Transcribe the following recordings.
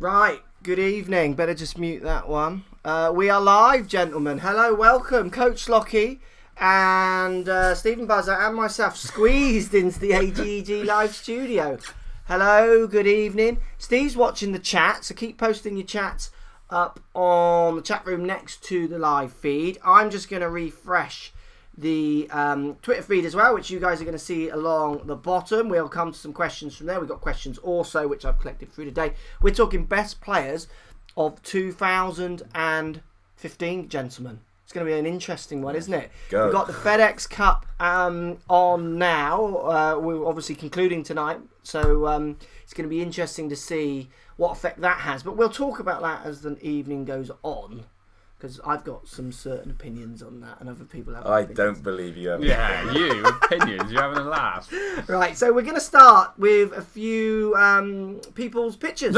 Right, good evening. Better just mute that one. We are live, gentlemen. Hello, welcome. Coach Lockie and Steve Buzza and myself squeezed into the AGG live studio. Hello, good evening. Steve's watching the chat, so keep posting your chats up on the chat room next to the live feed. I'm just going to refresh the Twitter feed as well, which you guys are going to see along the bottom. We'll come to some questions from there. We've got questions also, which I've collected through today. We're talking best players of 2015, gentlemen. It's going to be an interesting one, isn't it? Go. We've got the FedEx Cup on now. We're obviously concluding tonight, so it's going to be interesting to see what effect that has. But we'll talk about that as the evening goes on, because I've got some certain opinions on that, and other people have opinions. Don't believe you have. Yeah, you, opinions, you're having a laugh. Right, so we're going to start with a few people's pictures,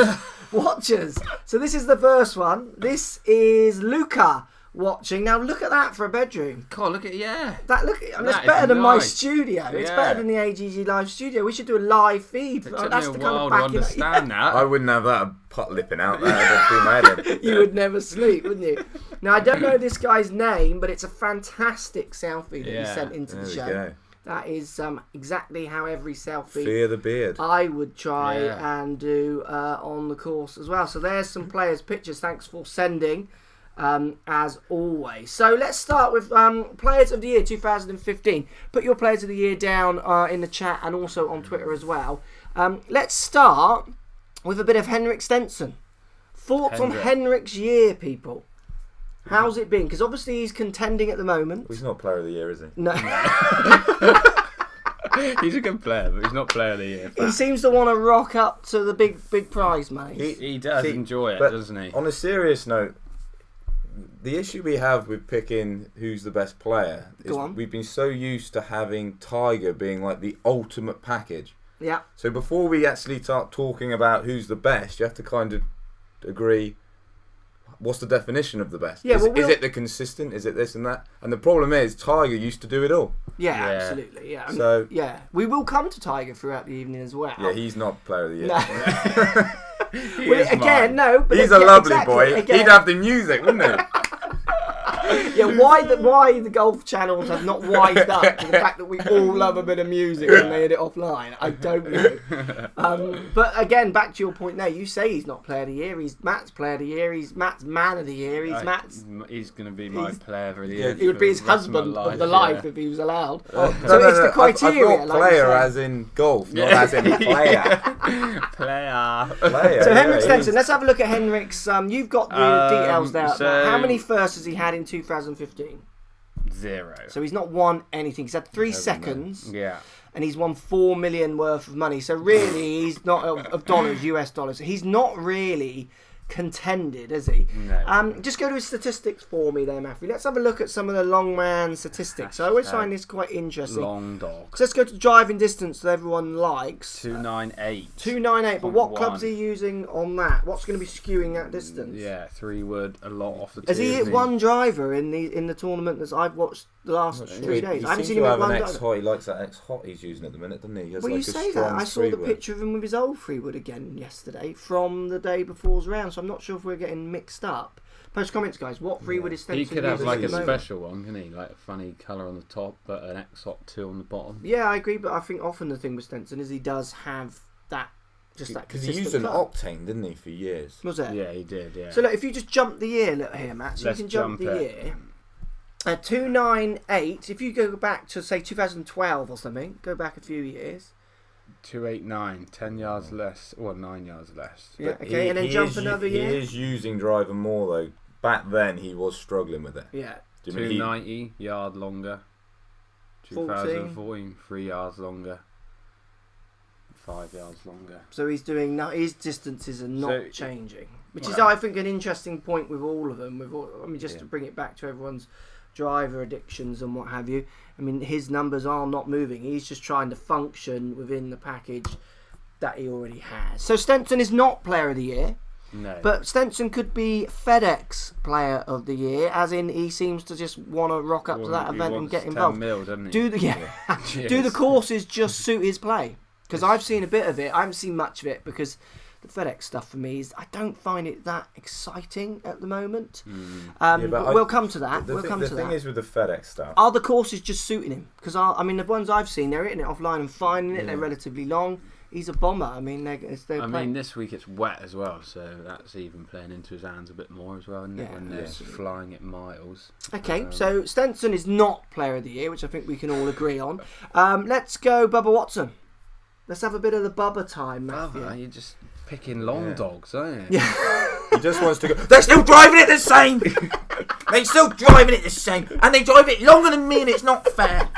watchers. So this is the first one. This is Luca watching. Now look at that for a bedroom. God, look at, yeah. It's better than my studio. It's better than the AGG live studio. We should do a live feed. It took me a while to understand that. I wouldn't have that pot lipping out there. I'd do my head in. You would never sleep, wouldn't you? Now, I don't know this guy's name, but it's a fantastic selfie that he sent into the show. Go. That is exactly how every selfie Fear the beard. I would try and do on the course as well. So there's some players' pictures. Thanks for sending, as always. So let's start with Players of the Year 2015. Put your Players of the Year down in the chat and also on Twitter as well. Let's start with a bit of Henrik Stenson. Thoughts on Henrik's year, people? How's it been? Because obviously he's contending at the moment. Well, he's not Player of the Year, is he? No. He's a good player, but he's not Player of the Year. He seems to want to rock up to the big prize, mate. He does enjoy it, doesn't he? On a serious note, the issue we have with picking who's the best player is we've been so used to having Tiger being like the ultimate package. Yeah. So before we actually start talking about who's the best, you have to kind of agree what's the definition of the best. Yeah, is it the consistent? Is it this and that? And the problem is Tiger used to do it all. Yeah, absolutely. Yeah. So we will come to Tiger throughout the evening as well. Yeah, he's not Player of the Year. No. But he's a lovely boy. He'd have the music, wouldn't he? Yeah, why the golf channels have not wised up to the fact that we all love a bit of music and made it offline, I don't know. But again, back to your point there, you say he's not Player of the Year, he's Matt's Player of the Year, he's Matt's Man of the Year, he's going to be my Player of the Year. He would be his husband of the life if he was allowed. It's the criteria. I thought player as in golf, not as in player. Player. So Henrik Stenson, let's have a look at Henrik's. You've got the details there. So how many firsts has he had in 2015? 0. So he's not won anything. He's had 3 seconds. Yeah. And he's won $4 million worth of money. So really, he's not of dollars, US dollars. He's not really contended, is he? No. Just go to his statistics for me there, Matthew. Let's have a look at some of the long man statistics. I always find this quite interesting. Long dog. So let's go to driving distance that everyone likes. 298. 298. But what club's he using on that? What's going to be skewing that distance? Yeah, 3 wood, a lot off the tee. Has he hit one driver in the tournament that I've watched the last 3 days? I haven't seen him hit one driver. He likes that X-Hot he's using at the minute, doesn't he? Well, you say that. I saw the picture of him with his old 3-wood again yesterday from the day before's round, so I'm not sure if we're getting mixed up. Post comments, guys. What 3-wood is Stenson? He could have like a moment? special one, couldn't he? Like a funny colour on the top, but an X-Hot 2 on the bottom. Yeah, I agree, but I think often the thing with Stenson is he does have that. Because he used an Octane, didn't he, for years? Was it? Yeah, he did, yeah. So look, if you just jump the year, look here, Matt. So you can jump the year. 298. If you go back to say 2012 or something, go back a few years. 289, 10 yards less, or 9 yards less. Yeah, okay, and then jump another year. He is using driver more though. Back then he was struggling with it. Yeah. 290, yard longer. 2014, 3 yards longer. 5 yards longer. So he's doing his distances are not changing, which is I think an interesting point with all of them. To bring it back to everyone's driver addictions and what have you. I mean, his numbers are not moving. He's just trying to function within the package that he already has. So Stenson is not Player of the Year. No. But Stenson could be FedEx Player of the Year, as in he seems to just want to rock up to that event and get involved. 10 mil, doesn't he? Do the courses just suit his play? Because I've seen a bit of it. I haven't seen much of it because the FedEx stuff for me is I don't find it that exciting at the moment. But we'll come to that. The thing is with the FedEx stuff. Are the courses just suiting him? Because I mean, the ones I've seen, they're hitting it offline and finding it. Yeah. They're relatively long. He's a bomber. I mean, they're I mean, this week it's wet as well, so that's even playing into his hands a bit more as well, isn't it? Yeah. When they're flying at miles. Okay, so Stenson is not Player of the Year, which I think we can all agree on. Let's go Bubba Watson. Let's have a bit of the Bubba time, Matthew. Bubba, you're just picking long dogs, aren't you? Yeah. He just wants to go. They're still driving it the same. They're still driving it the same, and they drive it longer than me, and it's not fair.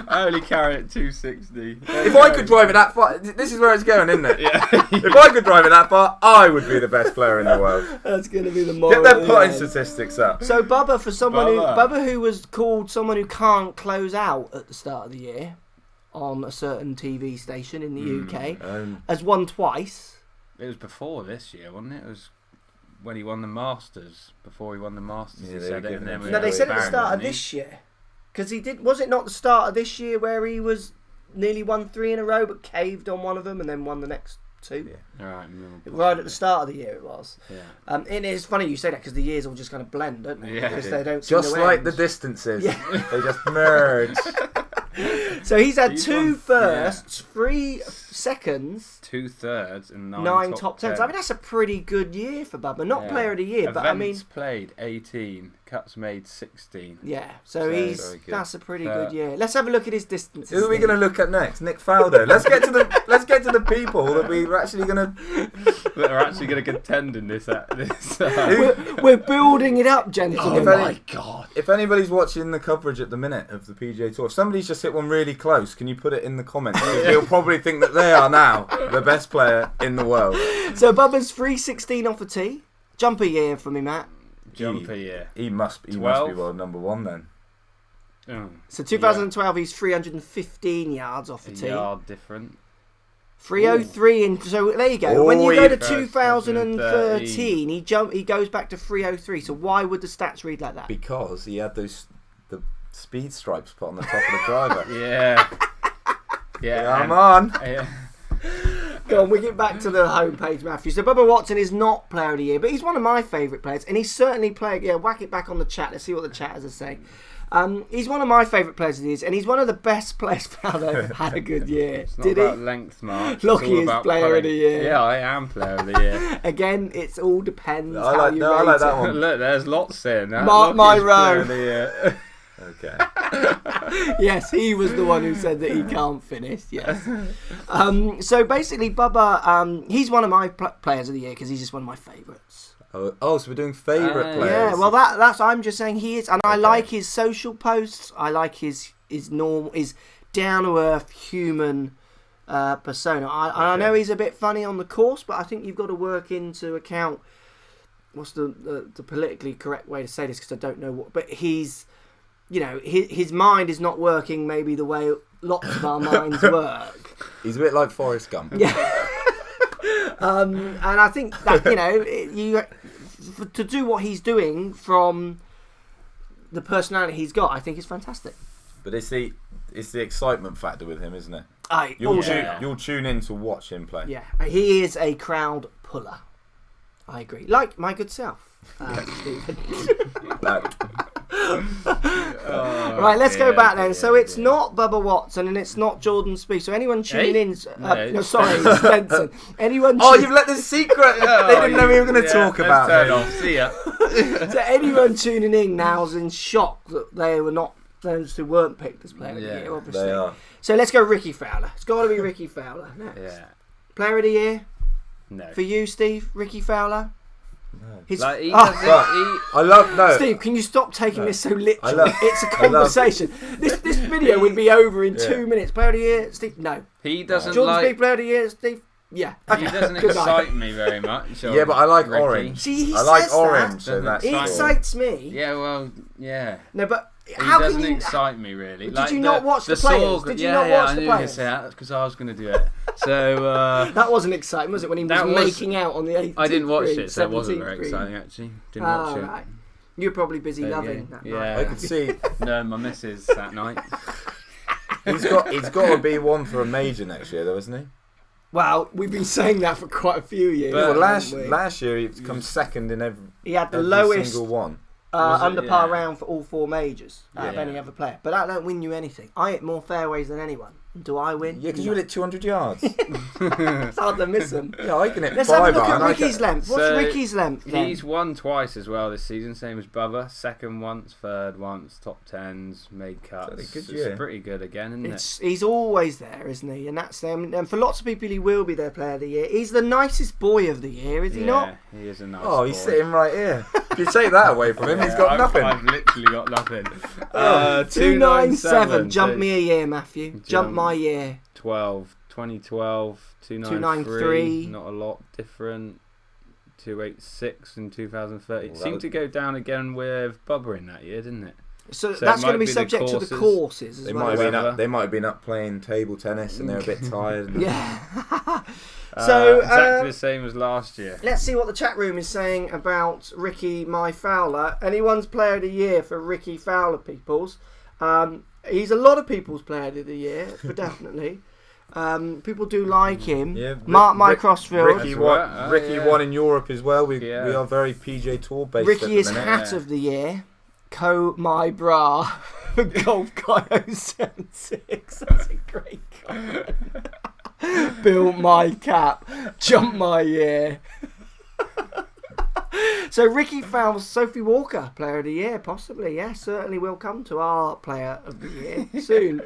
I only carry it 260. If I could drive it that far, this is where it's going, isn't it? Yeah. If I could drive it that far, I would be the best player in the world. That's going to be the moral. Get their putting statistics up. So Bubba, for someone Bubba. who was called someone who can't close out at the start of the year on a certain TV station in the UK, has won twice. It was before this year, wasn't it? It was when he won the Masters. Before he won the Masters, Yeah, he they said were it. And then giving No, him they said at the Barron, start of didn't he? this year. Because he did. Was it not the start of this year where he was nearly won 3 in a row but caved on one of them and then won the next 2? Yeah. All right, Right at the start of the year it was. Yeah. And it's funny you say that because the years all just kind of blend, don't they? Yeah. Because they don't seem Just to like end. the distances. Yeah. They just merge. So he's had He's 2 won- firsts, 3 seconds, 2/3 and 9 top 10s. I mean, that's a pretty good year for Bubba. Not Player of the Year, but I mean... Events played 18, cuts made 16. Yeah, so So he's very good. that's a pretty good year. Let's have a look at his distances. Who are we then. going to look at next? Nick Fowler. Let's get to the people that we're actually going to. That are actually going to contend in this. We're building it up, gentlemen. Oh my God! If anybody's watching the coverage at the minute of the PGA Tour, if somebody's just hit one really close, can you put it in the comments? You'll probably think that they are now the best player in the world. So Bubba's 316 off the tee. Jumper year for me, Matt. Jumper year. He must be 12. world number 1 then. Oh, So 2012, he's 315 yards off the a tee. yard different. 303 in. So there you go. Oh, When you go to yeah. 2013, he goes back to 303. So why would the stats read like that? Because he had the speed stripes put on the top of the driver. Yeah. Yeah. Come on. Yeah. Go on, we get back to the homepage, Matthew. So Bubba Watson is not Player of the Year, but he's one of my favourite players, and he's certainly playing. Yeah, whack it back on the chat. Let's see what the chatters are saying. He's one of my favourite players of the year, and he's one of the best players Fowler had a good year. It's not Did about he? length, Mark. Lockie is Player of the Year. Yeah, I am Player of the Year. Again, it's all depends I how like- you no, I rate like that it. one. Look, there's lots saying that. Mark my Lockie's row. Player of the Year. Okay. Yes, he was the one who said that he can't finish. Yes. So basically, Bubba, he's one of my players of the year because he's just one of my favourites. Oh, so we're doing favourite players. Yeah, well, that's I'm just saying he is, and I like his social posts. I like his normal, his down to earth human persona. I know he's a bit funny on the course, but I think you've got to work into account what's the politically correct way to say this because I don't know what, but he's. You know, his mind is not working maybe the way lots of our minds work. He's a bit like Forrest Gump. Yeah. And I think that, you know, to do what he's doing from the personality he's got, I think is fantastic. But it's the excitement factor with him, isn't it? Yeah. You'll tune in to watch him play. Yeah, he is a crowd puller. I agree. Like my good self, Stephen. Right, let's go back then. So it's not Bubba Watson and it's not Jordan Spieth. So anyone tuning in, no, sorry, Stenson. Anyone? You've let the secret. They didn't know we were going to talk about turn him. off. See ya. So anyone tuning in now is in shock that they were not those who weren't picked as player of the year. Obviously, They are. So let's go Rickie Fowler. It's got to be Rickie Fowler next. Yeah. Player of the year No. for you, Steve. Rickie Fowler. His, Like, he Oh, doesn't. I love no. Steve, can you stop taking this so literally? I love- It's a I love- conversation. This video would be over in 2 minutes. Player of the year, Steve? No. He doesn't Jordan like. Spieth, player of the year, Steve? Yeah. He doesn't Good night. excite me very much. Yeah, but I like Rickie. orange. See, he I like says orange, so Doesn't that's He excite cool. excites me. Yeah, well, yeah. No, but He how doesn't can you? excite me really. Did you not watch the players? Did you not watch the I knew you players? say that because I was going to do it. So That wasn't exciting, was it? When he was That was- making out on the 18th I didn't watch green, it, so it wasn't 17th very green. exciting actually. Didn't watch it. Right. You're probably busy There you loving go. that Yeah. night. I could see No, my missus that night. he's got to be one for a major next year, though, isn't he? Well, we've been saying that for quite a few years. Well, haven't we? last year he come second in He had the every lowest single one. under par Yeah. round for all 4 majors out of Yeah. any other player. But that don't win you anything. I hit more fairways than anyone. Do I win? Yeah, because you No. hit 200 yards. It's hard to miss them. Yeah, I can hit Let's have a 5 look iron. at Ricky's length. What's So, Ricky's length then? He's won twice as well this season, same as Bubba. Second once, third once, top tens, made cuts. Pretty good It's year. pretty good again, isn't it? He's always there, isn't he? And that's them. And for lots of people, he will be their player of the year. He's the nicest boy of the year, is he not? He is a nice Oh, he's boy. sitting right here. If you take that away from him, he's got I've, nothing. I've literally got nothing. 297. Jump me a year, Matthew. Jump my year. 2012, 293. not a lot different. 286 in 2030. Well, It seemed to go down again with Bubba in that year, didn't it? So So that's it going to might be be the subject to the courses. courses as They well. might, have been Whatever. up, they might have been up playing table tennis and they're a bit tired. Yeah. So, exactly the same as last year. Let's see what the chat room is saying about Rickie Fowler. Anyone's player of the year for Rickie Fowler, peoples. He's a lot of people's player of the year, for definitely. People do like him. Yeah, Mark Crossfield. Ricky That's won. right. Ricky Yeah. won in Europe as well. We Yeah. we are very PGA Tour based. Ricky is at the minute. hat of the year. My bra. For Golf Guy 076. That's a great comment. Built my cap. Jump my year. So Rickie Fowler, Sophie Walker, player of the year, possibly. Yeah, certainly will come to our player of the year soon.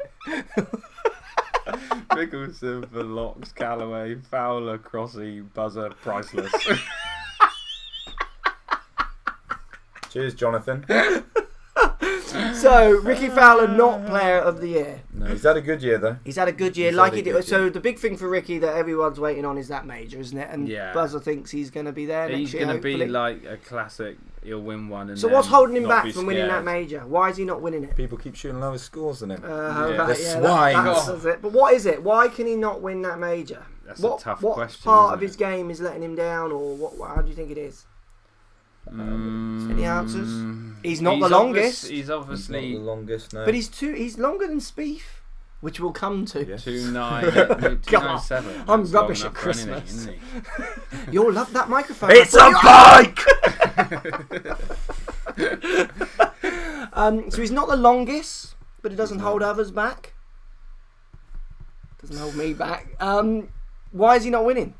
Mickelson for Locks, Callaway, Fowler, Crossy, Buzza, priceless. Cheers, Jonathan. So Rickie Fowler, not player of the year. No, he's had a good year though. He's had a good year, He's like had he a did. good So year. the big thing for Rickie that everyone's waiting on is that major, isn't it? And Yeah. Buzzer thinks he's going to be there He's next year. going to be hopefully. like a classic. He'll win one. And So then what's holding him not back be from winning that scared. major? Why is he not winning it? People keep shooting lower scores than him. Right, The yeah, swine. that answers it. But what is it? Why can he not win that major? That's what a tough what question. part isn't of his it? game is letting him down, or what? How do you think it is? Any answers? He's not the longest. He's He's obviously not the longest, no. But he's longer than Spieth, which we'll come to. Yes. 297. I'm That's long rubbish at enough for anything, Christmas. isn't he? You'll love that microphone. It's a bike. So he's not the longest, but it doesn't hold others back. Doesn't hold me back. Why is he not winning?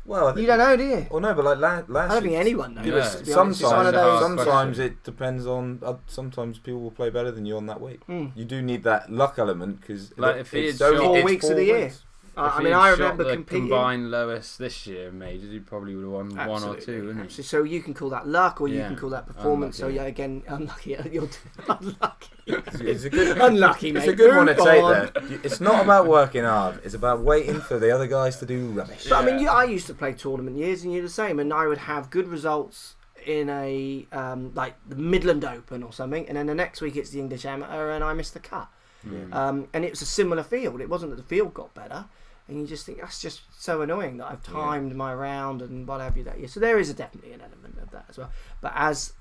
Well, I think, You don't know, do you? Well, no, but like last I don't think year- anyone knows. Yeah, to be honest. It's one of Sometimes, those. sometimes it depends on. Sometimes people will play better than you on that week. You do need that luck element because Like, if he had it's shot- only 4 it's weeks of 4 the year. weeks. If I he mean, had I shot remember the competing. combined lowest this year, majors, he probably would have won one or two, wouldn't he? Absolutely. So you can call that luck, or you Yeah. can call that performance. Unlucky. So yeah, again, unlucky. You're unlucky. It's a good. Unlucky, mate. It's a good one to Move take on. there. It's not about working hard. It's about waiting for the other guys to do rubbish. But I mean, I used to play tournament years, and you're the same. And I would have good results in a like the Midland Open or something, and then the next week it's the English Amateur, and I missed the cut. And it was a similar field. It wasn't that the field got better, and you just think that's just so annoying that I've timed my round and what have you that year. So there is definitely an element of that as well. But as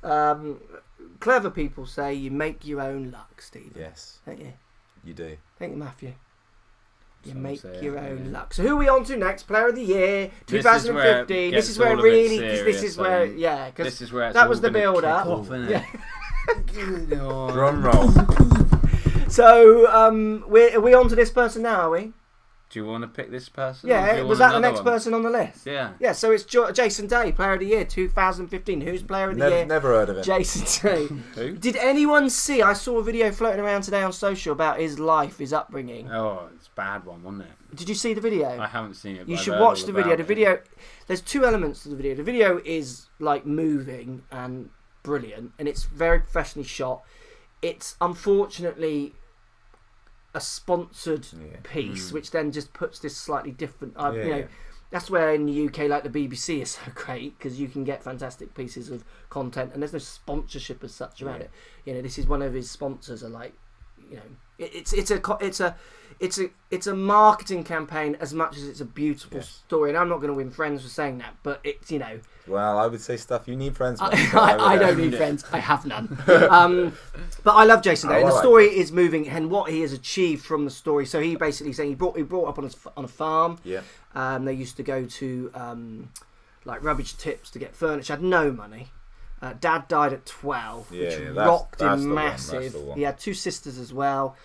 clever people say, you make your own luck, Steve. Yes, Don't you? you do. Thank you, Matthew. You Some make say your it, own yeah. luck. So who are we on to next? Player of the year, This is where it 2015. gets This is where all it a bit really, because this serious, is where, I think. yeah, because This is where it's that all was the gonna build kick up. off, isn't it? Yeah. Drum roll. So are we on to this person now? Are we? Do you want to pick this person? or do Yeah. you Was want that the another next one? person on the list? Yeah. Yeah. So it's Jason Day, Player of the Year, 2015. Who's Player of the Year? Never heard of it. Jason Day. Who? Did anyone see? I saw a video floating around today on social about his life, his upbringing. Oh, it's a bad one, wasn't it? Did you see the video? I haven't seen it. But You I've should heard watch all the video. about The it. video, there's two elements to the video. The video is like moving and brilliant, and it's very professionally shot. It's unfortunately a sponsored piece, which then just puts this slightly different. You know, that's where in the UK, like the BBC, is so great because you can get fantastic pieces of content, and there's no sponsorship as such around it. You know, this is one of his sponsors are like it's a marketing campaign as much as it's a beautiful Yes. story. And I'm not going to win friends for saying that, but it's Well, I would say stuff. You need friends. Man, I don't need friends. I have none. But I love Jason Day. Oh, And I the like story is moving, and what he has achieved from the story. So he basically saying he brought up on a farm. Yeah. They used to go to like rubbish tips to get furniture. Had no money. Dad died at 12, which rocked him massive. He had 2 sisters as well.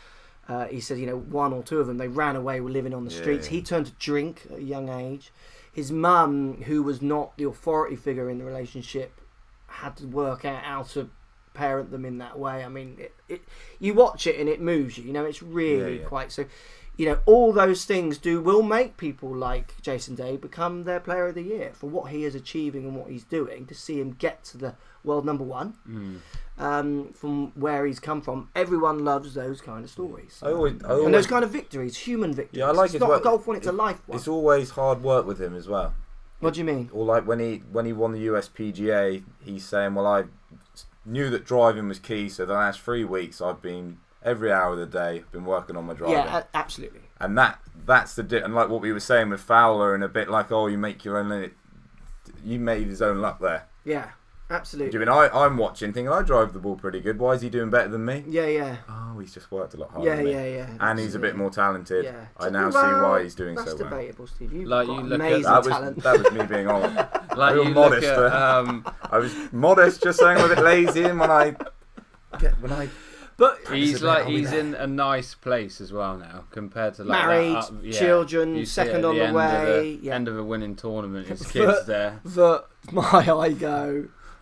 He said, 1 or 2 of them, they ran away, were living on the streets. He turned to drink at a young age. His mum, who was not the authority figure in the relationship, had to work out how to parent them in that way. I mean, you watch it and it moves you. It's really quite so. All those things will make people like Jason Day become their player of the year for what he is achieving and what he's doing. To see him get to the world number 1 from where he's come from, everyone loves those kind of stories. I always, and those kind of victories, human victories. Yeah, I like it's it. not a golf one; it's a life one. It's always hard work with him as well. What do you mean? Or like when he won the US PGA, he's saying, "Well, I knew that driving was key, so the last 3 weeks I've been every hour of the day been working on my driving." Yeah, absolutely. And that's and like what we were saying with Fowler, and a bit like, oh, you make your own limit. You made his own luck there. Yeah, absolutely. I mean, I'm watching, thinking I drive the ball pretty good. Why is he doing better than me? Yeah. Oh, he's just worked a lot harder. Yeah. And absolutely. he's a bit more talented. Yeah. I now see why he's doing that's so well. debatable, Steve. You've Like, got you look at- amazing talent. That was me being honest. Like Real you modest look there. at, I was modest, just saying I'm a bit lazy, and when I But he's in a nice place as well now compared to like married, children, You see it second at on the way. End of a winning tournament, his kids there.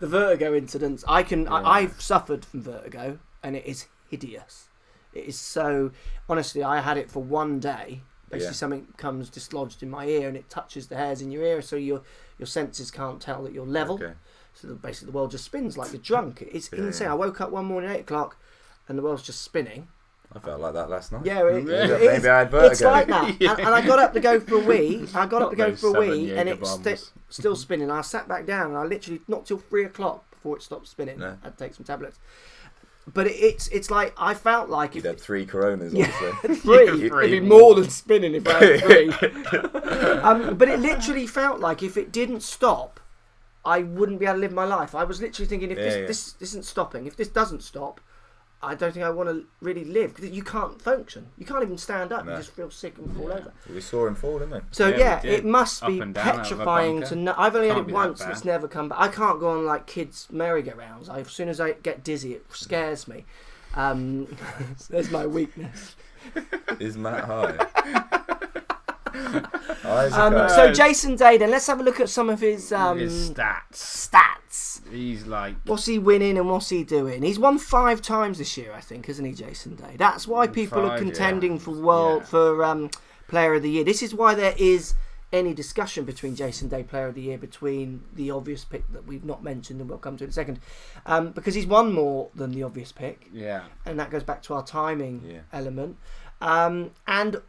The vertigo incidents. I've suffered from vertigo, and it is hideous. It is so. Honestly, I had it for one day. Basically, something comes dislodged in my ear, and it touches the hairs in your ear, so your senses can't tell that you're level. Okay. So basically, the world just spins like you're drunk. It's insane. I woke up one morning at 8:00, and the world's just spinning. I felt like that last night. Yeah, it maybe I had vertigo. It's like that. And I got up to go for a wee. And it's still spinning. I sat back down, and I literally not till 3:00 before it stopped spinning. No. I had to take some tablets. But it's like I felt like You'd had 3 Coronas, obviously. 3. It'd be more than spinning if I had 3. But it literally felt like if it didn't stop, I wouldn't be able to live my life. I was literally thinking, if this isn't stopping, if this doesn't stop, I don't think I want to really live, because you can't function. You can't even stand up. No. You just feel sick and fall over. We saw him fall, didn't we? So it must be petrifying to know. I've only had it once, and it's never come back. I can't go on like kids' merry-go-rounds. As soon as I get dizzy, it scares me. There's my weakness. Is Matt high? So Jason Day, then let's have a look at some of his stats. He's like, what's he winning and what's he doing? He's won 5 times this year, I think, isn't he, Jason Day? That's why people are contending for Player of the Year. This is why there is any discussion between Jason Day Player of the Year between the obvious pick that we've not mentioned and we'll come to in a second, because he's won more than the obvious pick. Yeah, and that goes back to our timing element, and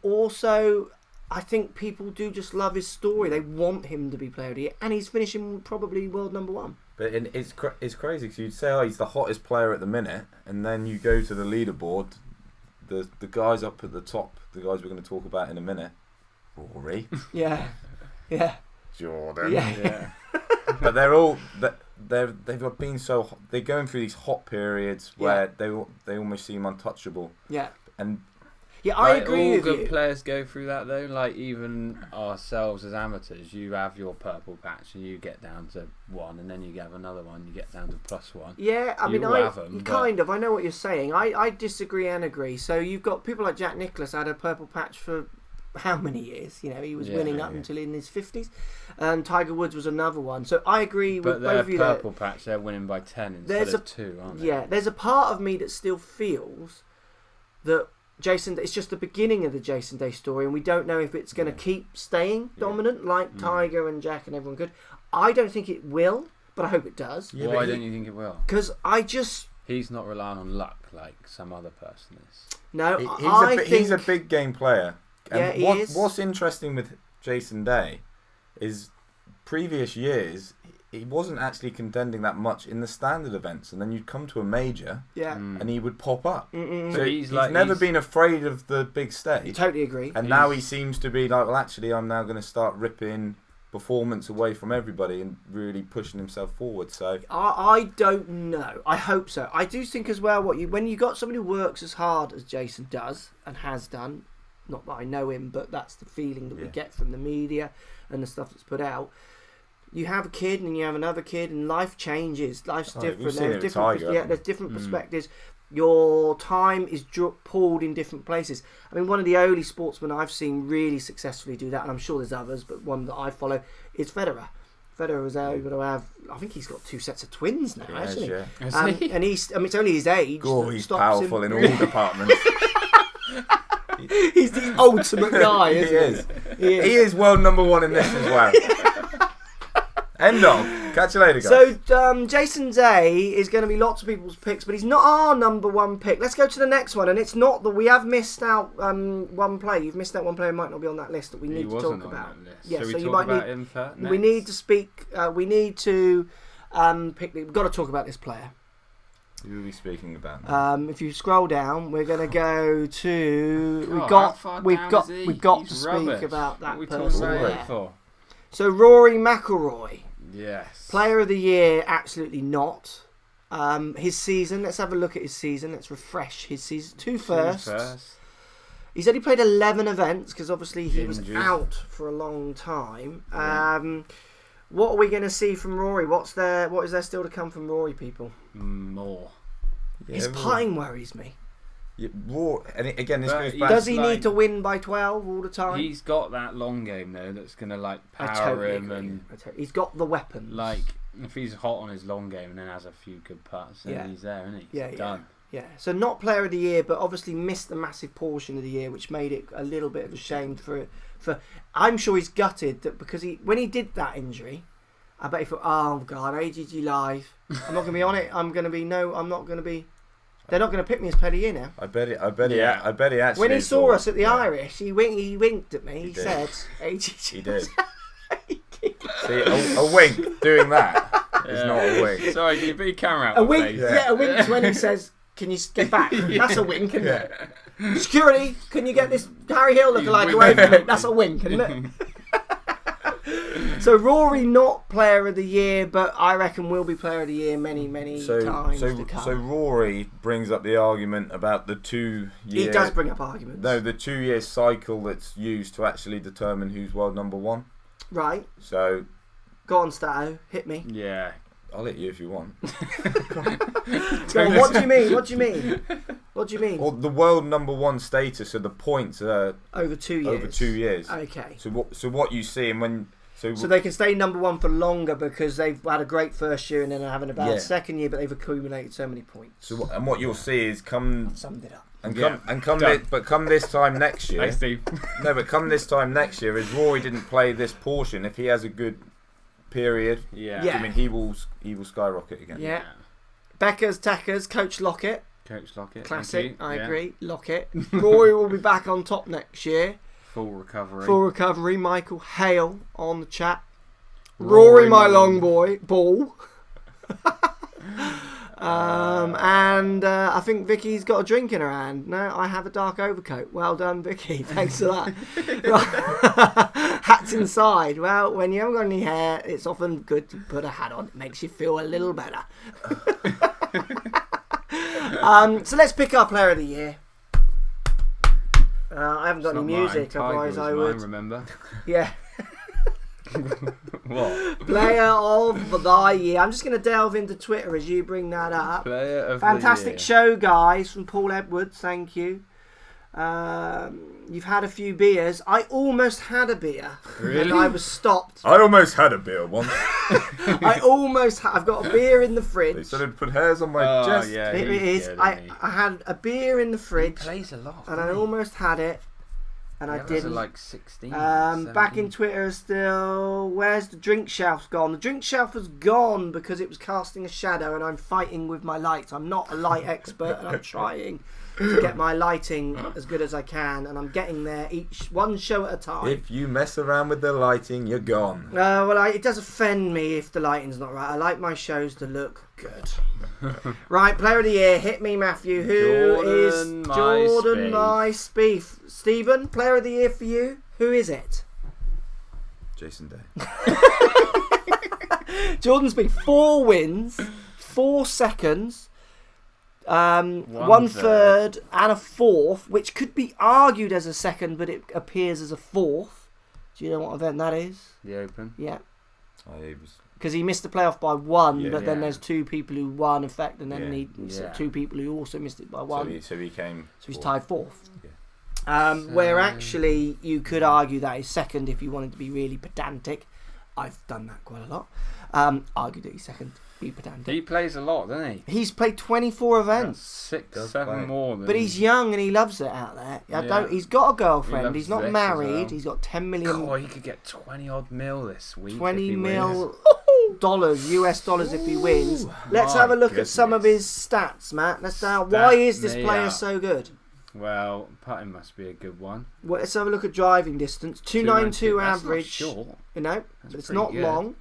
also, I think people do just love his story. They want him to be Player of the Year, and he's finishing probably world number 1. But it's crazy, because you'd say, he's the hottest player at the minute, and then you go to the leaderboard, the guys up at the top, the guys we're going to talk about in a minute, Rory, Jordan, but they're all they've been so they're going through these hot periods where they almost seem untouchable. Yeah, and. Yeah, I agree with you. All good players go through that though. Like even ourselves as amateurs, you have your purple patch and you get down to 1, and then you have another one, you get down to +1. Yeah, I mean, I know what you're saying. I disagree and agree. So you've got people like Jack Nicklaus had a purple patch for how many years? He was winning up until in his 50s. And Tiger Woods was another one. So I agree with both of you. But their purple patch, they're winning by 10 instead of 2, aren't they? Yeah, there's a part of me that still feels that it's just the beginning of the Jason Day story, and we don't know if it's going to keep staying dominant like Tiger and Jack and everyone could. I don't think it will, but I hope it does. Yeah, why don't you think it will? Because he's not relying on luck like some other person is. No, he's a big game player. And he is. What's interesting with Jason Day is previous years he wasn't actually contending that much in the standard events, and then you'd come to a major, and he would pop up. So he's never been afraid of the big stage. Totally agree. And now he seems to be like, well, actually, I'm now going to start ripping performance away from everybody and really pushing himself forward. So I don't know. I hope so. I do think as well, when you got somebody who works as hard as Jason does and has done, not that I know him, but that's the feeling that we get from the media and the stuff that's put out. You have a kid and you have another kid, and life changes. Life's different. There's different perspectives. Your time is pulled in different places. I mean, one of the only sportsmen I've seen really successfully do that, and I'm sure there's others, but one that I follow is Federer. Federer was able to have, I think he's got 2 sets of twins now, hasn't he? Yeah. And it's only his age. He's powerful in all departments. He's the ultimate guy, isn't he? He is world number 1 in this as well. End of. Catch you later, guys. So Jason Day is going to be lots of people's picks, but he's not our number 1 pick. Let's go to the next one, and it's not that we have missed out one player. You've missed out one player who might not be on that list that we need to talk about. Yeah, so you might need him for next? We need to speak. We need to pick. We've got to talk about this player. Who are we speaking about? If you scroll down, we're going to go to. We've got to speak about that person. So Rory McIlroy. Yes. Player of the year, absolutely not. His season, let's have a look at his season. Let's refresh his season. Two firsts. He's only played 11 events because obviously he was out for a long time. What are we going to see from Rory? What is there still to come from Rory, people? More. His putting worries me. Yeah, and again, this goes back. Does he need to win by 12 all the time? He's got that long game though that's going to power him, and he's got the weapons. If he's hot on his long game and then has a few good putts, then he's there, isn't he? He's done. Yeah. So not player of the year, but obviously missed a massive portion of the year, which made it a little bit of a shame for. I'm sure he's gutted that because when he did that injury, I bet he thought, oh God, AGG Live. I'm not going to be on it. I'm not going to be. They're not going to pick me as player of the year now. I bet he actually. When he saw us at the Irish, he winked at me. He said, AGG. He did. See, a wink doing that is not a wink. Sorry, can you put your camera out? A wink. A wink is when he says, "Can you get back?" That's a wink, isn't it? Security, can you get this Harry Hill lookalike away from me? That's a wink, isn't it? So Rory not player of the year, but I reckon will be player of the year many times to come. So Rory brings up the argument about the 2 year. He does bring up arguments. No, the 2 year cycle that's used to actually determine who's world number 1. Right. So. Go on, Stato. Hit me. Yeah. I'll hit you if you want. Go on, what do you mean? What do you mean? Well, the world number 1 status are the points over 2 years. Okay. So what you see and when. So they can stay number 1 for longer because they've had a great first year and then are having a bad second year, but they've accumulated so many points. So and what you'll see is I've summed it up. Come this time next year. Thanks, Steve. No, but come this time next year, as Rory didn't play this portion, if he has a good period, I mean he will skyrocket again. Yeah. Beckers, Tackers, Coach Lockett. Classic. I agree. Lockett. Rory will be back on top next year. Full recovery. Michael Hale on the chat. Rory my long ball. And I think Vicky's got a drink in her hand. No, I have a dark overcoat. Well done, Vicky. Thanks for that. Hats inside. Well, when you haven't got any hair, it's often good to put a hat on. It makes you feel a little better. So let's pick our player of the year. I haven't got any music, otherwise I would. Remember? Yeah. What? Player of the year. I'm just going to delve into Twitter as you bring that up. Player of Fantastic the year. show, guys, from Paul Edwards. Thank you. You've had a few beers. I almost had a beer. Really? And I was stopped. I almost had a beer once. I've got a beer in the fridge. They started to put hairs on my chest. Yeah, it is. I had a beer in the fridge. He plays a lot. And I almost had it. And I didn't. Like 16. Back in Twitter still. Where's the drink shelf gone? The drink shelf was gone because it was casting a shadow, and I'm fighting with my lights. I'm not a light expert, and I'm trying. to get my lighting as good as I can, and I'm getting there one show at a time. If you mess around with the lighting, you're gone. It does offend me if the lighting's not right. I like my shows to look good. Right, Player of the Year, hit me, Matthew. Who is Jordan My Spieth? Stephen, Player of the Year for you. Who is it? Jason Day. Jordan Spieth, 4 wins, 4 seconds, 1 third and a 4th, which could be argued as a second, but it appears as a 4th. Do you know what event that is? The Open. Yeah. It was Because he missed the playoff by 1, but then Yeah. there's 2 people who won, in fact, and then Yeah. 2 people who also missed it by 1. So he came. So he's tied 4th. Yeah. Where actually you could argue that is second if you wanted to be really pedantic. I've done that quite a lot. Argue that he's second, be pedantic. He plays a lot, doesn't he? He's played 24 events. 6, Does 7 play. more. Than But he's young and he loves it out there. Yeah. He's got a He girlfriend. loves He's not Vic as married. well. He's got 10 million. God, he could get 20 odd mil this week. 20 if he mil wins. dollars, US dollars if he wins. Ooh, Let's my have a look at some of his goodness. stats, Matt. Why is this me player up. so good? Well, putting must be a good one. Well, let's have a look at driving distance. 292 That's not average. short. You know, That's it's pretty not good. long.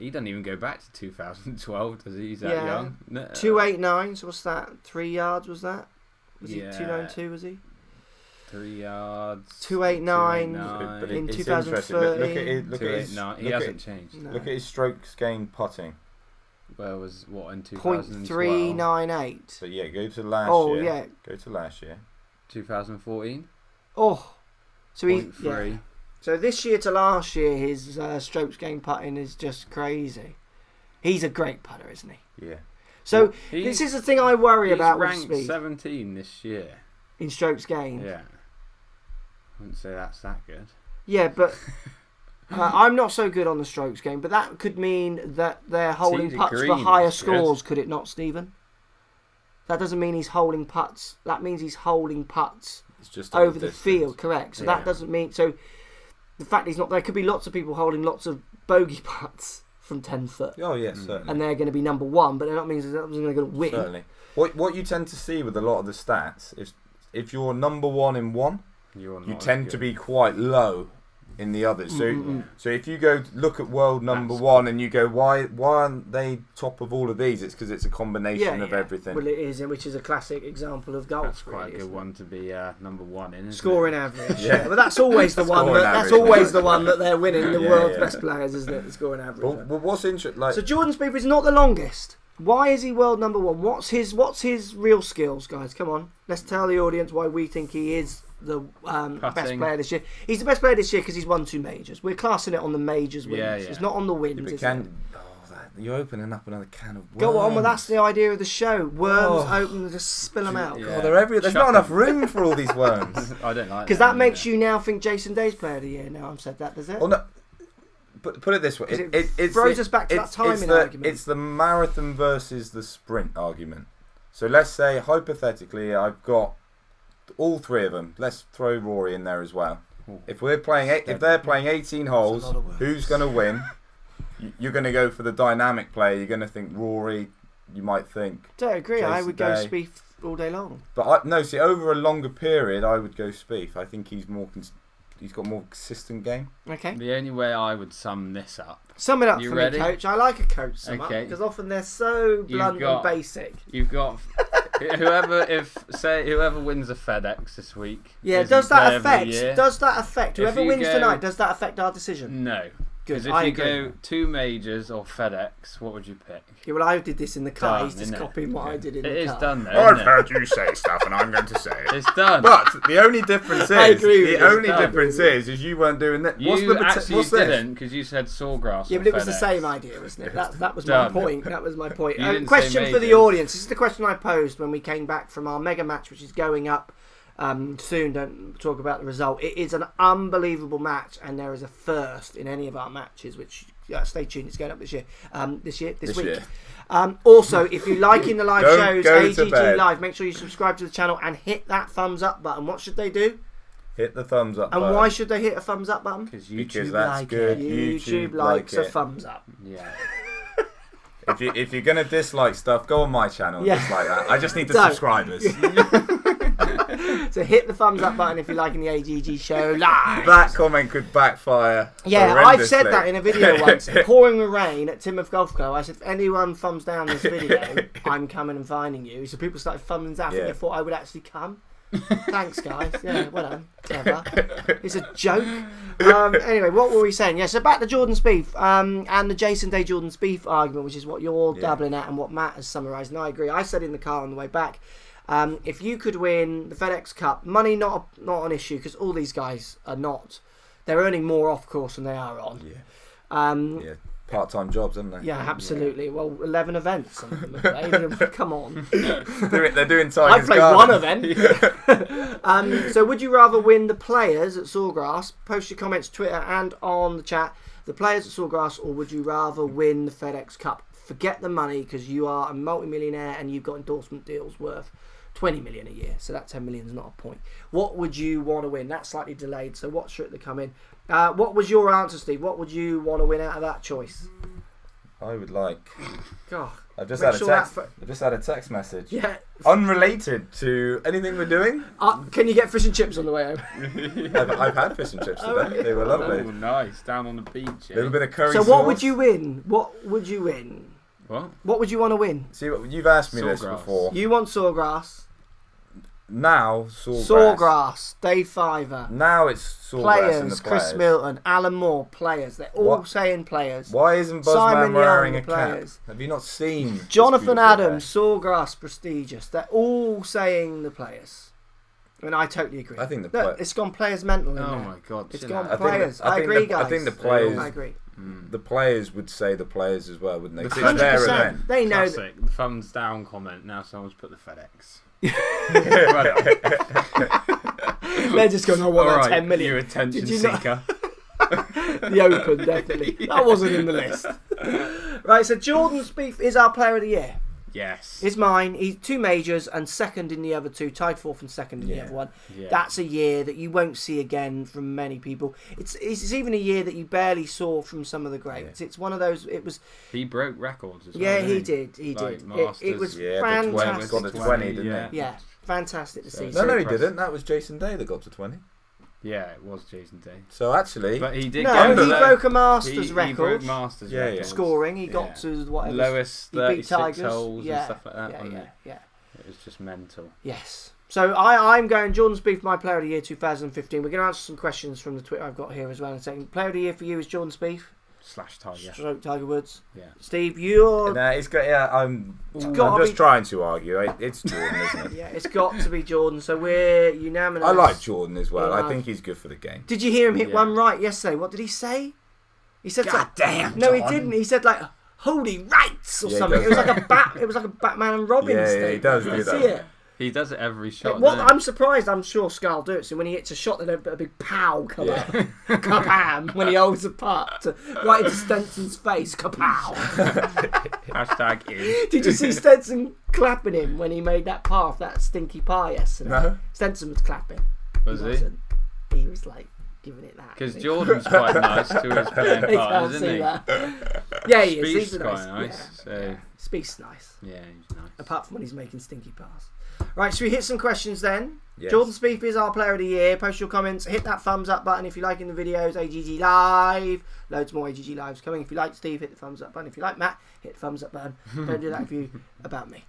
He doesn't even go back to 2012, does he? He's that Yeah. young. No. 289. So what's that? 3 yards was that? Was he Yeah. 292? Was he? 3 yards. 289 But in it's interesting. Look at 2013. look at his. 289. He Look hasn't at, changed. No. look at his strokes gained putting. Where was what in 2012? 0.398. So yeah, go to last Oh year. yeah. Go to last year. 2014. Oh. So he. 0.3. Yeah. So this year to last year, his strokes gained putting is just crazy. He's a great putter, isn't he? Yeah. So Well, this is the thing I worry He's about with ranked Spieth 17 this year. in strokes gained. Yeah. I wouldn't say that's that good. Yeah, but I'm not so good on the strokes game. But that could mean that they're holding Tee to putts for green higher is good. scores, could it not, Stephen? That doesn't mean he's holding putts. That means he's holding putts It's just over the distance. field, correct? So Yeah. that doesn't mean so. The fact he's not there could be lots of people holding lots of bogey putts from 10 foot, Oh yeah, certainly. and they're going to be number 1, but that means they're not going to win. Certainly. What you tend to see with a lot of the stats is if you're number 1 in one, You're you not as tend to good. be quite low in the others. So Mm-mm. so if you go look at world number That's 1 and you go why aren't they top of all of these? It's because it's a combination of everything. Well, it is, which is a classic example of golf. That's quite really, a good isn't it? one to be number 1 in. Isn't Scoring it? average. Yeah. But that's always the one. Scoring That's average. always the one that they're winning. The Yeah, world's yeah. best players, isn't it? The scoring average. But what's interesting, like So Jordan Spieth is not the longest. Why is he world number 1? What's his real skills, guys? Come on, let's tell the audience why we think he is the best Putting. player this year. He's the best player this year because he's won 2 majors. We're classing it on the majors wins. Yeah, yeah. It's not on the wins. yeah, but is can you're opening up another can of worms. Go on, well that's the idea of the show. Worms Oh. open and just spill them out. Yeah. Oh, they're everywhere. There's Chuck not enough room for all these worms. I don't like Because that makes you now think Jason Day's player of the year. Now I've said that, does it? Well, no. Put it this way. 'Cause it It's throws the- us back to that it's timing the, argument. It's the marathon versus the sprint argument. So let's say, hypothetically, I've got all 3 of them. Let's throw Rory in there as well. Ooh. If they're playing 18 holes, lot of words. who's going to win? You're going to go for the dynamic player. You're going to think Rory. You might think, Don't agree. I Jason would go Day. Spieth all day long. but no. See, over a longer period, I would go Spieth. I think he's he's got more consistent game. Okay. The only way I would sum this up, Sum it up You for ready? me, Coach. I like a coach sum up Okay. because often they're so blunt got- and basic. you've got whoever wins a FedEx this week. Yeah, is does player that of the affect? year. Does that affect? If Whoever you wins go- tonight, does that affect our decision? No. Good. Because if I you agree. go 2 majors or FedEx, what would you pick? Yeah, well, I did this in the car. Done, He's just innit? copying what I did in It the is car. done though. I've Isn't it? heard you say stuff, and I'm going to say it. It's done. But the only difference I is agree with the you. only It's done. difference is you weren't doing that. You actually what's this? didn't because you said Sawgrass. Yeah, or but it was the FedEx. same idea, wasn't it? That was my Done. point. That was my point. You didn't say Question for the majors. audience. This is the question I posed when we came back from our mega match, which is going up soon. Don't talk about the result. It is an unbelievable match, and there is a first in any of our matches. Which stay tuned. It's going up this year. This week. year. Also, if you like in the live Don't shows, go to AGG bed. Live, make sure you subscribe to the channel and hit that thumbs up button. What should they do? Hit the thumbs up And button. why should they hit a thumbs up button? Because Because YouTube that's like good. it. YouTube like likes a it. thumbs up. Yeah. If you're gonna dislike stuff, go on my channel. Yeah. Just like that. I just need the Don't. subscribers. So hit the thumbs up button if you're liking the AGG show live. That comment could backfire. Yeah, I've said horrendously. that in a video once. Pouring with rain at Timoth Golf Club. I said, if anyone thumbs down this video, I'm coming and finding you. So people started thumbs down. Yeah. They thought I would actually come. Thanks, guys. Yeah, well done. Clever. It's a joke. Anyway, what were we saying? Yeah, so back to Jordan Spieth and the Jason Day Jordan Spieth argument, which is what you're dabbling at and what Matt has summarised. And I agree. I said in the car on the way back, if you could win the FedEx Cup, money not an issue because all these guys are not. They're earning more off course than they are on. Yeah. Part-time jobs, aren't they? Yeah, absolutely. Well, 11 events. Some of them have played. Come on. They're doing Tiger's I played Garden. one event. So would you rather win the players at Sawgrass? Post your comments Twitter and on the chat. The players at Sawgrass, or would you rather win the FedEx Cup? Forget the money because you are a multi-millionaire and you've got endorsement deals worth 20 million a year. So that 10 million is not a point. What would you want to win? That's slightly delayed. So watch it to come in. What was your answer, Steve? What would you want to win out of that choice? I would like. God, I've just make had a sure text. that I've just had a text message. yeah. Unrelated to anything we're doing. Can you get fish and chips on the way home? I've had fish and chips today. They were lovely. Oh, nice. Down on the beach. A little bit of curry So sauce. what would you win? What would you win? What? What would you want to win? See, you've asked me this Sawgrass. before. You want Sawgrass. Now, Sawgrass. Sawgrass. Dave Fiver. Now it's Sawgrass and the Players. Chris players. Milton. Alan Moore. Players. They're all What? saying players. Why isn't Simon Buzzman wearing Young, a the cap? players. Have you not seen this Jonathan beautiful Adams. Sawgrass. Prestigious. They're all saying the players. And I totally agree. I think the Look, it's gone players mental in Oh there. my God. It's chill gone out. I think players. the- I I think agree, the- I guys. think the players- I agree. The players would say the players as well, wouldn't they? 'Cause it's 100%. their event. They know that. Classic. The thumbs down comment. Now someone's put the FedEx. They're just going, oh, what, All that right, 10 million? you attention Did you not- seeker. The Open, definitely. That wasn't in the list. Right, so Jordan Spieth is our player of the year. Yes. Is mine. He's 2 majors and second in the other 2, tied 4th and second in the Yeah. other one. Yeah. That's a year that you won't see again from many people. It's even a year that you barely saw from some of the greats. Yeah. It's one of those. It was. He broke records as well. Yeah, didn't he did. He Like did. It Masters. was Yeah, fantastic. got to 20, didn't yeah. he? Yeah, fantastic to So- see. No, So he impressive. didn't. That was Jason Day that got to 20. Yeah, it was Jason Day. So actually, But he did No, get he the- broke a Masters he record. broke Masters Yeah, yeah. records. Scoring. He got Yeah. to whatever. Lowest He beat 36 Tigers. holes Yeah, and stuff like that. yeah, wasn't yeah, it? yeah. It was just mental. Yes. So I'm going Jordan Spieth, my player of the year 2015. We're going to answer some questions from the Twitter I've got here as well in a second. Player of the year for you is Jordan Spieth. / Tiger. Stroke Tiger Woods. Yeah. Steve, you're... no, it's got. Yeah, I'm gotta just be- trying to argue. It's Jordan, isn't it? Yeah, it's got to be Jordan. So we're unanimous. I like Jordan as well. Yeah. I think he's good for the game. Did you hear him hit Yeah. one right yesterday? What did he say? He said God damn, No, he John. didn't. He said like holy rights or Yeah, he something. does It was that. like a bat. It was like a Batman and Robin Yeah, statement. he does do Did you that. see it? He does it every shot. What doesn't he? I'm surprised. I'm sure Scar will do it. So when he hits a shot, then a big pow come Yeah. out, kabam! When he holds a putt right into Stenson's face, kapow! Hashtag in. Did you see Stenson clapping him when he made that par off that stinky par yesterday? No. Stenson was clapping. Was he? wasn't. He was like giving it that. Because wasn't he? Jordan's quite nice to his playing They can't partners, see isn't he? that. Yeah, he is. Spieth's He's a quite nice. nice. Yeah. So Spieth's nice. yeah, he's nice. Apart from when he's making stinky pars. Right, so we hit some questions then. Yes. Jordan Spieth is our player of the year. Post your comments. Hit that thumbs up button if you're liking the videos. AGG Live. Loads more AGG Lives coming. If you like Steve, hit the thumbs up button. If you like Matt, hit the thumbs up button. Don't do that if you about me.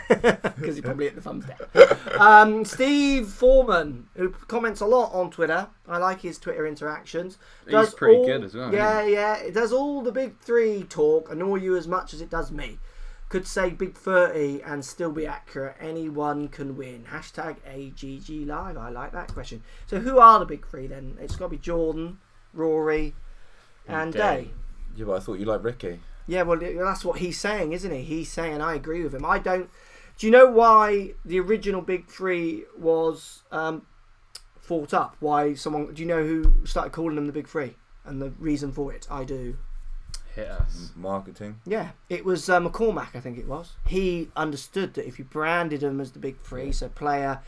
Because you probably hit the thumbs down. Steve Foreman, who comments a lot on Twitter. I like his Twitter interactions. He's pretty good as well, Yeah, isn't yeah. It does all the big 3 talk, annoy you as much as it does me. Could say big 30 and still be accurate. Anyone can win. Hashtag AGG Live. I like that question. So who are the big 3 then? It's got to be Jordan, Rory and Day. Yeah, but I thought you liked Rickie. Yeah, well, that's what he's saying, isn't he? He's saying, and I agree with him. I don't... Do you know why the original big 3 was fought up? Why someone... Do you know who started calling them the big 3? And the reason for it? I do. Hit us. Marketing. Yeah, it was McCormack, I think it was. He understood that if you branded them as the big 3, so Player,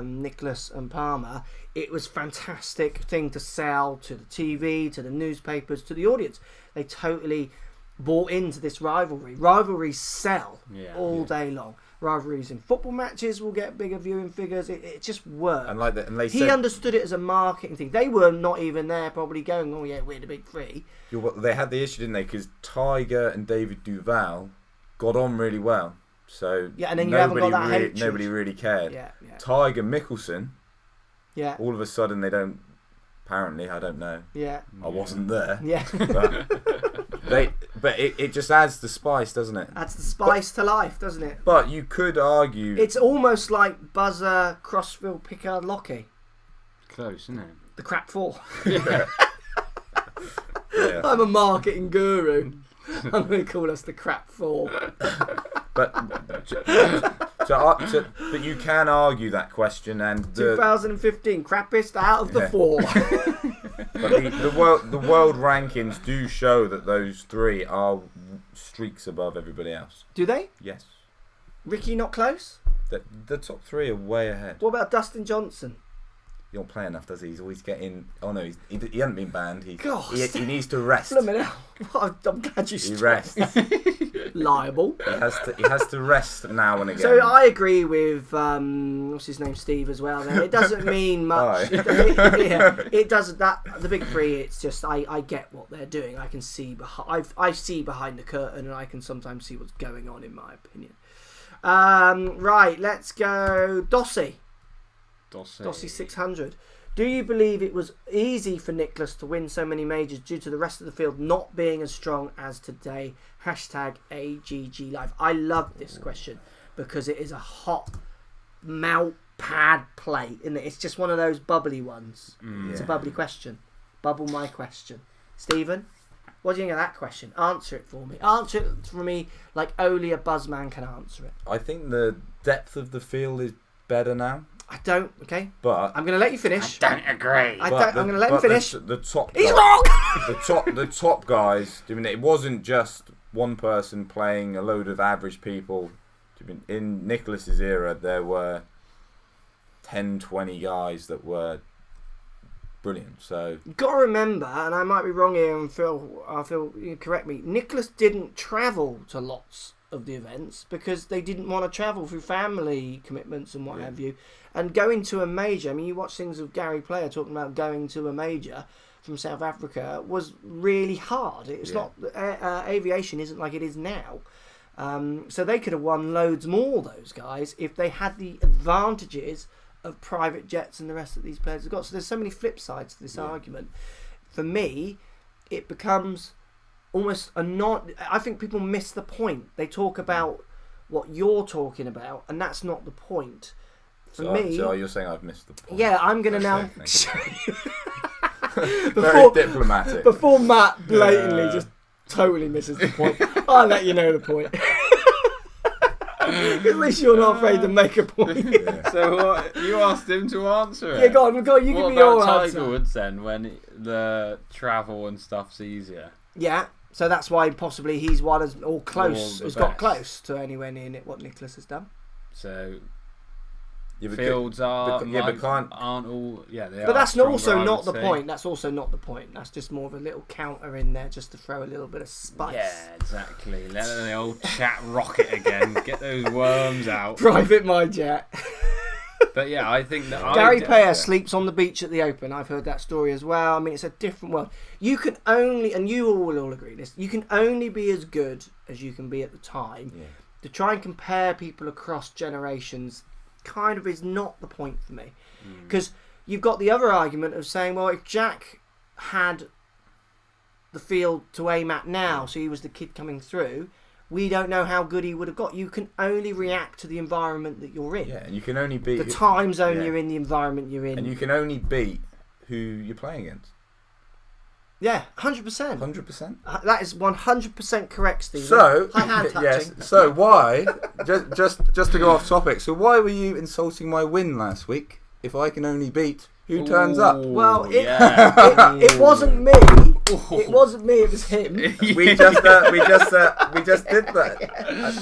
Nicholas and Palmer, it was a fantastic thing to sell to the TV, to the newspapers, to the audience. They totally bought into this rivalry. Rivalries sell Yeah. all day long. rivalries in football matches will get bigger viewing figures. It just works. And they He said, understood it as a marketing thing. They were not even there, probably going, "Oh yeah, we're the big three." they had the issue, didn't they? Because Tiger and David Duval got on really well, so Yeah, and then you haven't got that hatred. nobody really cared. Yeah. Tiger Mickelson, Yeah. all of a sudden they don't. Apparently, I don't know. Yeah. I wasn't there. Yeah. But it just adds the spice, doesn't it? Adds the spice to life, doesn't it? But you could argue It's almost like Buzza, Crossfield, Pickard, Lockie. Close, isn't it? The crap four. Yeah. I'm a marketing guru. I'm going to call us the crap four. But but you can argue that question, and 2015 crappiest out of the four. But the world rankings do show that those three are streaks above everybody else. Do they? Yes. Rickie not close? The top three are way ahead. What about Dustin Johnson? He don't play enough, does he? He's always getting. Oh no, he hasn't been banned. He needs to rest. I'm glad you He rests. Liable. He has to rest now and again. So I agree with what's his name, Steve, as well. There, it doesn't mean much. It doesn't. That the big three. It's just I get what they're doing. I can see I see behind the curtain, and I can sometimes see what's going on. In my opinion. Right, let's go. Dossie 600. Do you believe it was easy for Nicklaus to win so many majors due to the rest of the field not being as strong as today? #AGG Live. I love this question because it is a hot mouth pad play, isn't it? It's just one of those bubbly ones. It's a bubbly question. Bubble my question. Stephen, what do you think of that question? Answer it for me. Answer it for me like only a buzzman can answer it. I think the depth of the field is better now. I don't. Okay, but I'm going to let you finish. I don't agree. I'm going to let him finish. The top. He's guys, wrong. the top guys. I mean, it wasn't just one person playing a load of average people. I mean, in Nicklaus's era, there were 10, 20 guys that were brilliant. So You've got to remember, and I might be wrong here, and Phil, you correct me. Nicklaus didn't travel to lots of the events because they didn't want to travel through family commitments and what have you. And going to a major, I mean, you watch things of Gary Player talking about going to a major from South Africa was really hard. It's not aviation isn't like it is now. So they could have won loads more, those guys, if they had the advantages of private jets and the rest that these players have got. So there's so many flip sides to this argument. For me, it becomes almost I think people miss the point. They talk about what you're talking about, and that's not the point. For me, so you're saying I've missed the point? Yeah, I'm going to now. Very diplomatic. Before Matt blatantly just totally misses the point, I'll let you know the point. At least you're not afraid to make a point. So what, you asked him to answer it. Yeah, go on. You give me your answer. Tiger Woods then, when the travel and stuff's easier? Yeah. So that's why possibly he's one as got close to anywhere near what Nicklaus has done. So Yeah, fields are but aren't all they but are that's stronger, also I not would the say. point. That's also not the point. That's just more of a little counter in there just to throw a little bit of spice. Yeah, exactly. Let the old chat rocket again. Get those worms out. Private my jet. But yeah, I think that Gary Player sleeps on the beach at the Open. I've heard that story as well. I mean, it's a different world. You can only, and you will all agree this, you can only be as good as you can be at the time. Yeah. To try and compare people across generations kind of is not the point for me. Because you've got the other argument of saying, well, if Jack had the field to aim at now, so he was the kid coming through, we don't know how good he would have got. You can only react to the environment that you're in. Yeah, and you can only beat the time zone you're in, the environment you're in. And you can only beat who you're playing against. Yeah, 100%. 100%. That is 100% correct, Steve. So, high hand touching. yes. So why? just to go off topic. So why were you insulting my win last week? If I can only beat who turns up? Well, yeah. it wasn't me. It wasn't me. It was him. We just did that.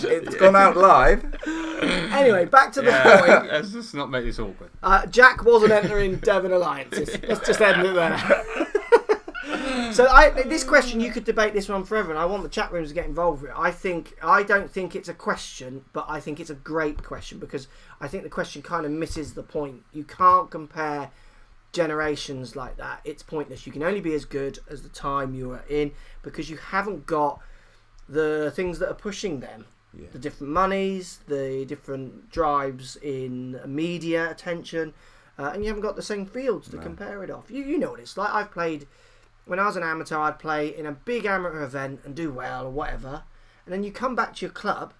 It's gone out live. Anyway, back to the point. Let's just not make this awkward. Jack wasn't entering Devon alliances. Let's just end it there. So this question, you could debate this one forever, and I want the chat rooms to get involved with it. I don't think it's a question, but I think it's a great question because I think the question kind of misses the point. You can't compare generations like that. It's pointless. You can only be as good as the time you are in because you haven't got the things that are pushing them. Yeah. The different monies, the different drives in media attention, and you haven't got the same fields to compare it off. You know what it's like. I've played, when I was an amateur, I'd play in a big amateur event and do well or whatever, and then you come back to your club,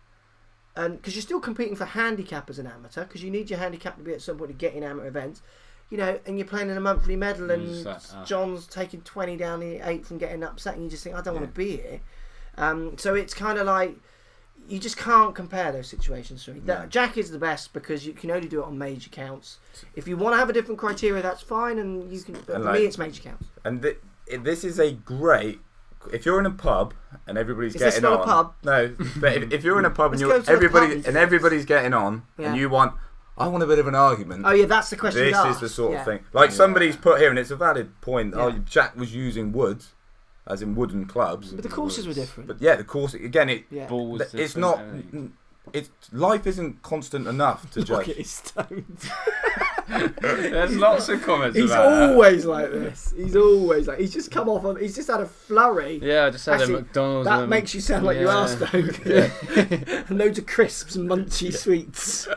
and because you're still competing for handicap as an amateur, because you need your handicap to be at some point to get in amateur events, you know, and you're playing in a monthly medal, and John's taking 20 down the 8th and getting upset, and you just think, I don't want to be here. So it's kind of like, you just can't compare those situations for me. Jack is the best because you can only do it on major counts. If you want to have a different criteria, that's fine, and you can. But for me, it's major counts. And this is a great. If you're in a pub and everybody's getting on, is this not a pub? No, but if you're in a pub and everybody's getting on, and you want, I want a bit of an argument. Oh yeah, that's the question. This is the sort of thing. Like somebody's put here, and it's a valid point. Yeah. Oh, Jack was using woods. As in wooden clubs. But the courses were different. But yeah, the course, again, it's not... life isn't constant enough to judge. Rocket is stoned. There's lots of comments he's about that. He's always like this. He's just come off of... He's just had a flurry. Yeah, I just had a McDonald's. That makes you sound like you are stoned. And loads of crisps and munchy sweets.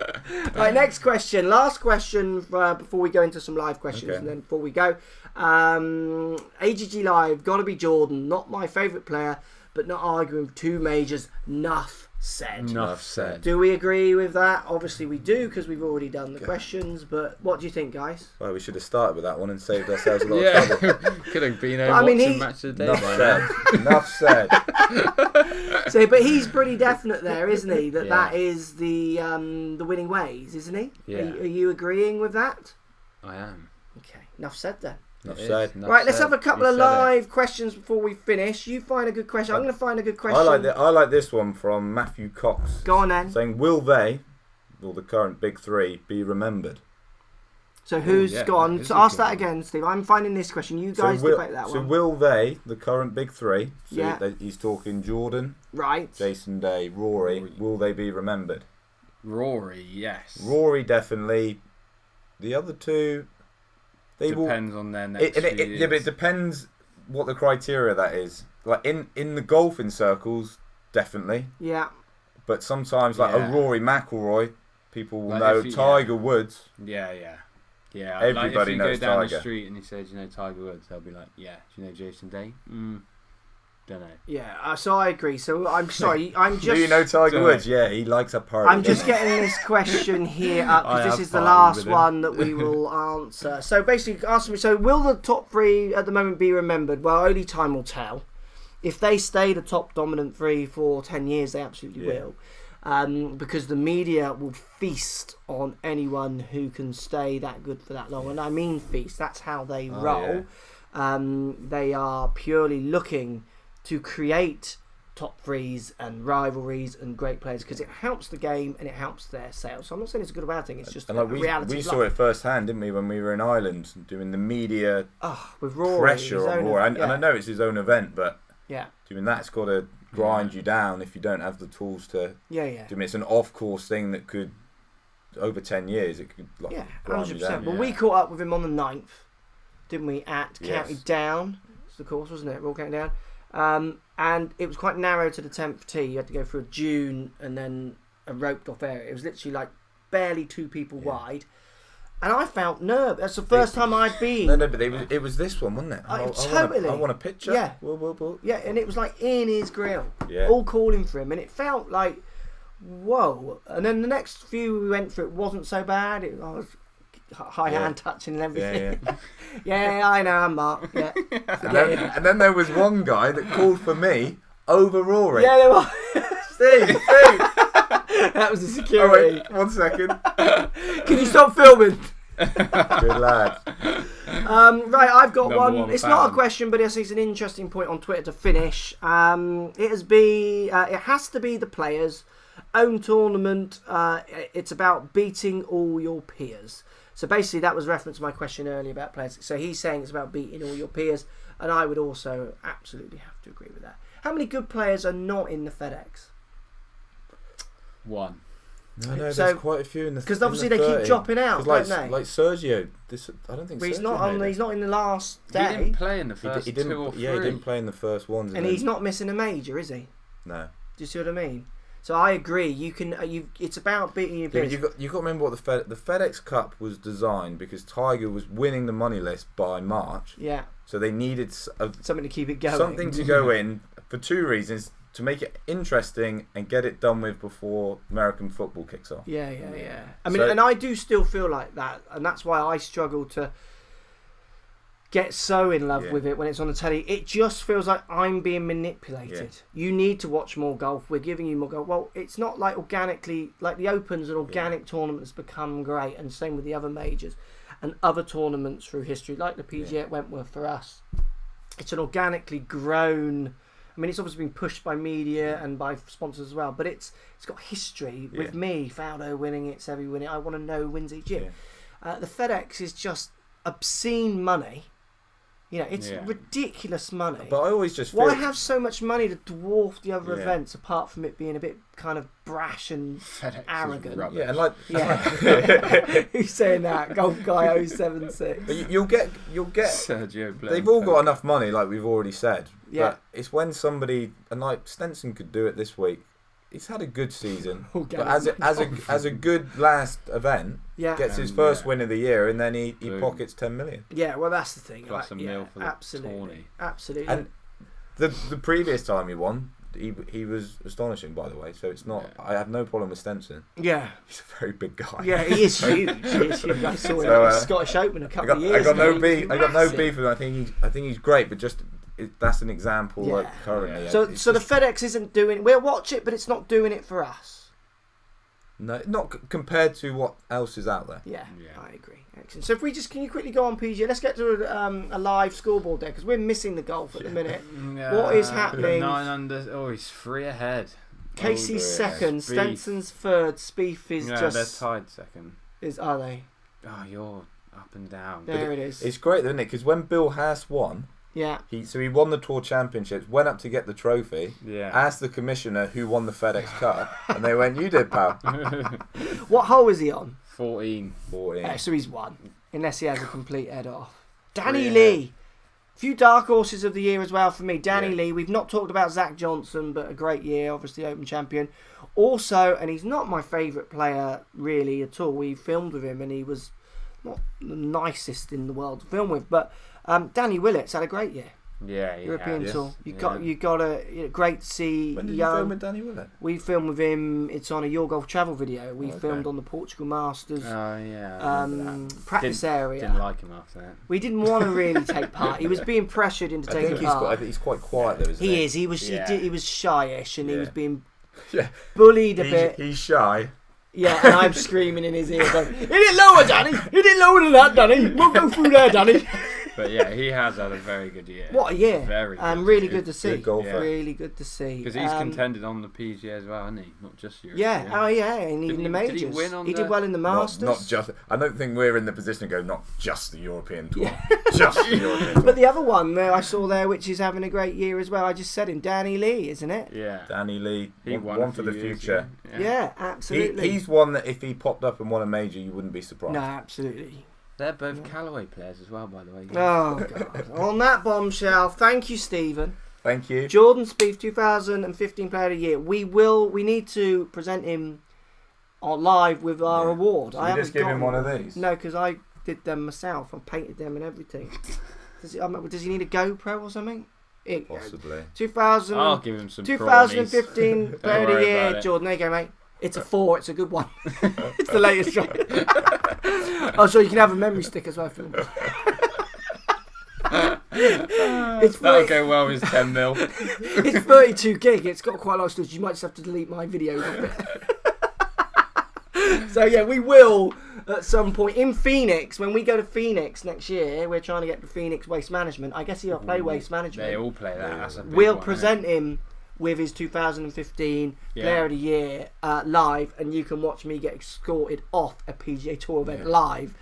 Right, next question. Last question before we go into some live questions. And then before we go... AGG Live, gotta be Jordan, not my favourite player, but not arguing 2 majors. Enough said. Do we agree with that? Obviously we do because we've already done the questions, but what do you think, guys? Well, we should have started with that one and saved ourselves a lot of trouble. Could have been watching Match of the Day. Enough said. So, but he's pretty definite there, isn't he? That is the winning ways, isn't he? Yeah. Are you agreeing with that? I am. Okay, enough said then. Right, let's have a couple of live questions before we finish. You find a good question. I'm going to find a good question. I like this one from Matthew Cox. Go on then. Saying, will the current big 3, be remembered? So who's gone? So ask that again, Steve. I'm finding this question. You guys debate that one. So will the current big 3, he's talking Jordan, right, Jason Day, Rory, will they be remembered? Rory, yes. Rory, definitely. The other 2... Depends on their next few years. Yeah, but it depends what the criteria that is. Like in the golfing circles, definitely. Yeah. But sometimes, like a Rory McIlroy, people will know. Tiger Woods. Yeah. Everybody knows Tiger. If you go down the street and he says, Tiger Woods, they'll be like, yeah. Do you know Jason Day? Don't know. Yeah, so I agree. So I'm sorry, I'm just... Do you know Tiger Woods? Yeah, he likes a party. I'm just getting this question here up because this is the last one that we will answer. So basically, ask me, so will the top 3 at the moment be remembered? Well, only time will tell. If they stay the top dominant 3 for 10 years, they absolutely will. Because the media will feast on anyone who can stay that good for that long. And I mean feast, that's how they roll. Yeah. They are purely looking to create top 3s and rivalries and great players because it helps the game and it helps their sales. So I'm not saying it's a good or bad thing. It's just reality. We saw it firsthand, didn't we, when we were in Ireland doing the media with Rory, pressure on Rory. And I know it's his own event, but that's got to grind you down if you don't have the tools to. It's an off-course thing that could, over 10 years, it could grind you down. Well, we caught up with him on the 9th, didn't we, at County Down. It's the course, wasn't it? Royal County Down. And it was quite narrow to the 10th tee. You had to go through a dune and then a roped off area. It was literally like barely 2 people wide. And I felt nerve. That's the first time I'd been. No, but it was this one, wasn't it? Totally. I want a picture. Yeah. Yeah, and it was like in his grill. Yeah. All calling for him. And it felt like, whoa. And then the next few we went through, it wasn't so bad. I was high hand touching and everything. Yeah, I know, I'm Mark. Yeah. And then there was one guy that called for me over Rory. Yeah, there was. Steve. That was the security. Oh, wait, 1 second. Can you stop filming? Good lad. Right, I've got one. It's fan. not a question, but it's an interesting point on Twitter to finish. It has to be the players' own tournament. It's about beating all your peers. So basically, that was reference to my question earlier about players. So he's saying it's about beating all your peers, and I would also absolutely have to agree with that. How many good players are not in the FedEx? One. No, there's So- quite a few in the Because obviously they 30. keep dropping out, 'Cause like, don't they? like Sergio, I don't think But he's Sergio not made it. he's not in the last He day, didn't play in the He first didn't, 2 or 3. yeah, he didn't play in the first ones. and he's not missing a major, is he? No. Do you see what I mean? So I agree. You can. It's about beating your Yeah, peers. but you've got to remember what the FedEx Cup was designed because Tiger was winning the money list by March. Yeah. So they needed Something to keep it going. something to go in for 2 reasons: to make it interesting and get it done with before American football kicks off. Yeah. I mean, So- and I do still feel like that, and that's why I struggle to get so in love Yeah. with it when it's on the telly. It just feels like I'm being manipulated. You need to watch more golf. We're giving you more golf. Well, it's not like organically, like the Open's an organic tournament that's become great, and same with the other majors and other tournaments through history, like the PGA at Wentworth for us. It's an organically grown. I mean, it's obviously been pushed by media and by sponsors as well, but it's got history. With me, Fowler winning it, Seve winning it. I want to know who wins each year. The FedEx is just obscene money. You know, it's ridiculous money. But I always just feel Why have so much money to dwarf the other Yeah. events, apart from it being a bit kind of brash and FedEx is arrogant? rubbish. yeah, and like Yeah. Who's saying that? Golf guy 076. but you'll get Sergio Blair. they've all got enough money, like we've already said. Yeah. But it's when somebody and like Stenson could do it this week. He's had a good season, Okay. but as a good last event, Yeah. gets his first win of the year, and then he Boom. pockets 10 million. Yeah, well, that's the thing. Plus a mil for the absolutely. tourney. Absolutely. And the previous time he won, he was astonishing, by the way. So it's not. Yeah. I have no problem with Stenson. yeah. He's a very big guy. Yeah, he is huge. He is huge. I saw him So, at the Scottish Open a I couple of got, years I got no ago. beef. He's I got no massive. beef with him. I think he's great, but just that's an example. Yeah. Like currently, Yeah. So it's the just- FedEx isn't doing. We'll watch it, but it's not doing it for us. no, not compared to what else is out there. Yeah, Yeah. I agree. Excellent. So if we just can you quickly go on PGA? Let's get to a live scoreboard there because we're missing the golf at the minute. What is happening? 9 under. Oh, he's 3 ahead. Casey's Oh, second, Spieth. Stenson's third, Spieth is Yeah, just. they're tied second. Are they? Oh, you're up and down. There it is. It's great, isn't it? Because when Bill Haas won, Yeah. he won the Tour Championships, went up to get the trophy, Yeah. asked the commissioner who won the FedEx Cup, and they went, "You did, pal." What hole is he on? 14. 14. So he's won, unless he has a complete head off. Danny Yeah. Lee. Few dark horses of the year as well for me. Danny Yeah. Lee. We've not talked about Zach Johnson, but a great year, obviously Open champion. Also, and he's not my favourite player really at all. We filmed with him, and he was not the nicest in the world to film with. But Danny Willett's had a great year. Yeah, he European has. tour. Yeah. You got a great to see. When did you young. film with Danny Willett? We filmed with him. It's on a Your Golf travel video. We Okay. filmed on the Portugal Masters Oh, yeah. I remember that. practice area. Didn't like him after that. We didn't want to really take part. He was being pressured into I taking think part. he's quite quiet though, isn't he? He is. He was. Yeah. He was shyish, and he Yeah. was being Yeah. bullied a bit. He's shy. Yeah, and I'm screaming in his ear, going, "Hit it lower, Danny! Hit it lower than that, Danny! We'll go through there, Danny." But yeah, he has had a very good year. What a year! Very good really year. good to see. Good golfer. Really good to see. Because he's contended on the PGA as well, hasn't he? Not just Europe. Yeah. Oh yeah, and even the Didn't majors. he win on He the- did well in the Masters. Not just. I don't think we're in the position to go. Not just the European Tour. Just the European Tour. But the other one I saw there, which is having a great year as well, I just said him, Danny Lee, isn't it? Yeah. Danny Lee, He won one a for few the years future. ago. Yeah, absolutely. He's one that if he popped up and won a major, you wouldn't be surprised. No, absolutely. They're both Callaway players as well, by the way. Oh, God. On that bombshell, thank you, Stephen. Thank you. Jordan Spieth, 2015 Player of the Year. We need to present him on live with our Yeah. award. Should we just give him one of these? No, because I did them myself. I painted them and everything. Does he need a GoPro or something? Possibly. 2000, I'll give him some 2015 Don't Player of the worry Year, about it. Jordan. There you go, mate. It's a 4. It's a good one. It's the latest one. Oh, so you can have a memory stick as well. If you want. It's That'll 30 go well with 10 mil. It's 32 gig. It's got quite a lot of storage. You might just have to delete my videos of it. So yeah, we will at some point in Phoenix. When we go to Phoenix next year, we're trying to get to Phoenix Waste Management. I guess he'll play Waste Management. They all play that. That's a big We'll one, present him with his 2015 Player of the Year live, and you can watch me get escorted off a PGA Tour event live.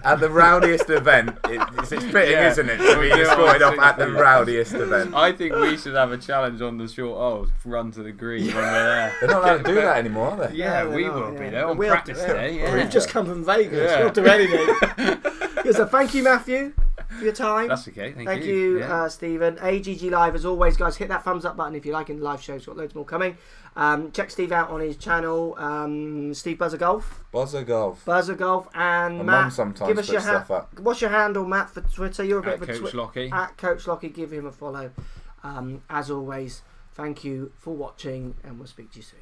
At the rowdiest event. It's fitting, isn't it, to be escorted off at the rowdiest event. I think we should have a challenge on the short holes. Run to the green when we're there. They're not allowed to do that anymore, are they? Yeah, No, we they're will not, be yeah. there on We'll practice do- day. Yeah. We've just come from Vegas. Yeah. We'll do anything. Yeah, so thank you, Matthew, for your time. That's okay. Thank you, Yeah. Stephen. AGG Live, as always, guys, hit that thumbs up button if you're liking the live show. We've got loads more coming. Check Steve out on his channel, Steve Buzza Golf. Buzza Golf. Buzza Golf. And My Matt, mum sometimes give us puts your stuff up. what's your handle, Matt, for Twitter? You're a bit At of a Coach Lockie. At Coach Lockie, give him a follow. As always, thank you for watching, and we'll speak to you soon.